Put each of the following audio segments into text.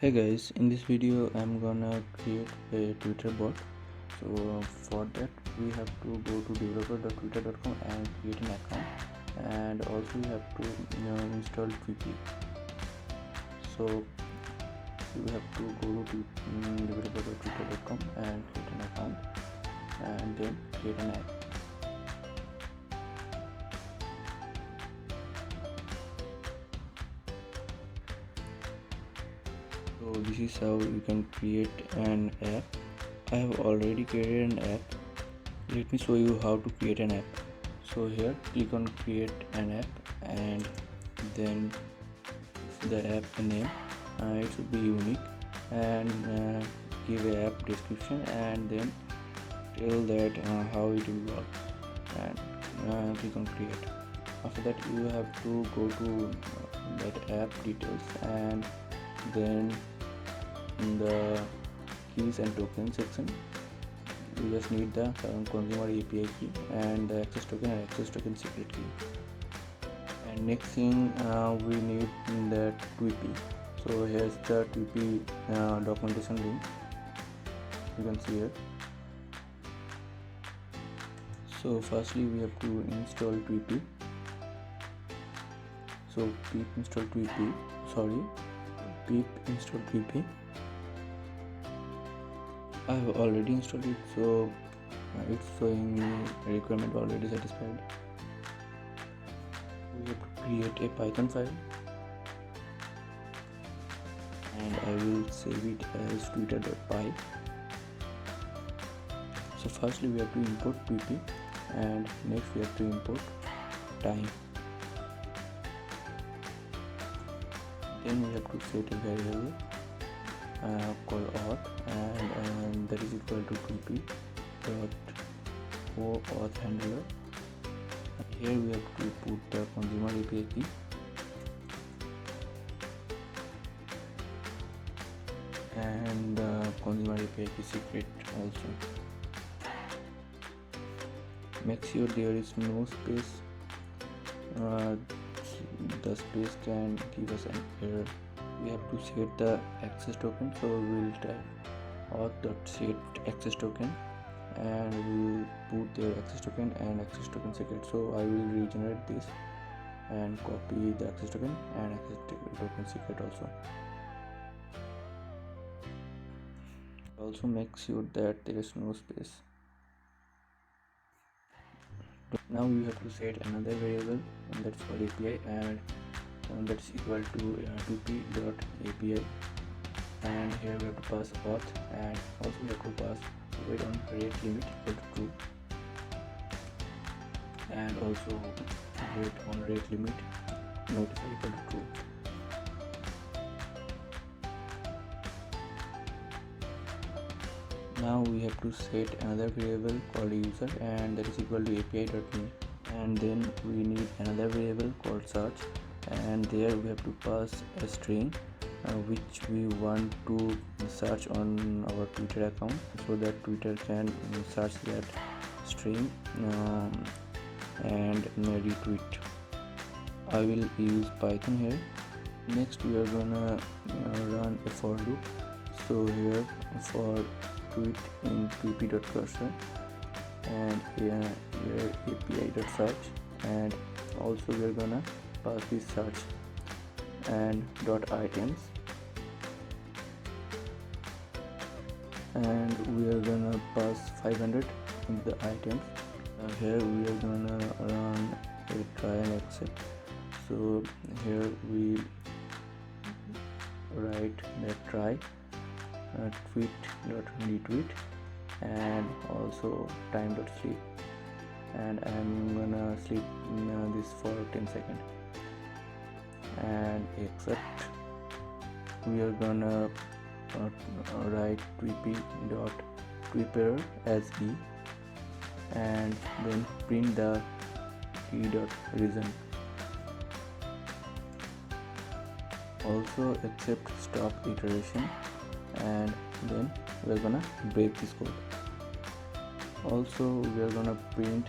Hey guys, in this video I'm gonna create a Twitter bot. So for that we have to go to developer.twitter.com and create an account, and also we have to install Tweepy. So you have to go to developer.twitter.com and create an account and then create an app. So this is how you can create an app. I have already created an app. Let me show you how to create an app. So here click on create an app and then the app name. It should be unique, and give a app description and then tell that how it will work, and click on create. After that you have to go to that app details, and then in the keys and tokens section you just need the consumer API key and the access token and access token secret key. And next thing we need the Tweepy. So here's the Tweepy documentation link, you can see here. So firstly we have to install Tweepy. So pip install Tweepy, pip install Tweepy. I have already installed it, so it's showing me requirement already satisfied. We have to create a Python file and I will save it as twitter.py. So firstly we have to import Tweepy, and next we have to import time. Then we have to set a variable called auth, and that is equal to Tweepy dot auth handler. And here we have to put the consumer API key, and the consumer API key secret also. Make sure there is no space. The space can give us an error. We have to set the access token, so we will type auth.set access token and we will put their access token and access token secret. So I will regenerate this and copy the access token and access token secret also. Also make sure that there is no space. Now we have to set another variable, and that's called API, and that's equal to tweepy.api, and here we have to pass auth, and also we have to pass wait on rate limit equal to true, and also wait on rate limit notify equal to true. Now we have to set another variable called user, and that is equal to api.me, and then we need another variable called search, and there we have to pass a string which we want to search on our Twitter account, so that Twitter can search that string and retweet. I will use Python here. Next we are gonna run a for loop. So here for tweet in tweepy.cursor, and here api.search, and also we are gonna pass this search and dot items, and we are gonna pass 500 in the items. Here we are gonna run a try and accept. So here we write that try tweet.retweet and also time.sleep, and I'm gonna sleep this for 10 seconds, and accept. We are gonna write tweepy.tweeper as e, and then print the key.reason. Also accept stop iteration, and then we are gonna break this code. Also we are gonna print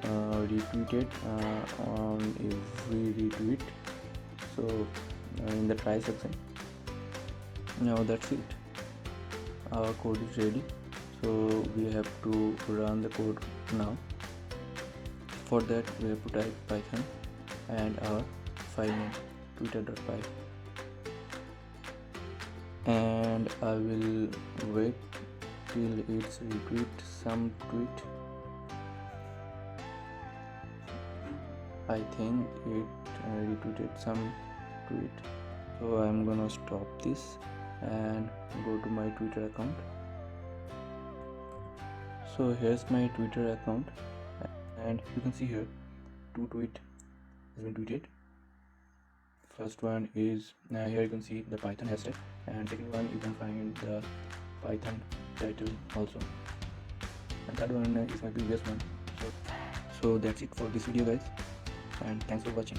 retweeted on every retweet. So in the try section, Now that's it, our code is ready. So we have to run the code now. For that we have to type python and our file name twitter.py, and I will wait till it's retweet some tweet. I think it retweeted some tweet, so I'm gonna stop this and go to my Twitter account. So here's my Twitter account, and you can see here two tweet has been tweeted. First one is here you can see the Python hashtag, and second one you can find the Python title also, and third one is my previous one. So that's it for this video guys, and thanks for watching.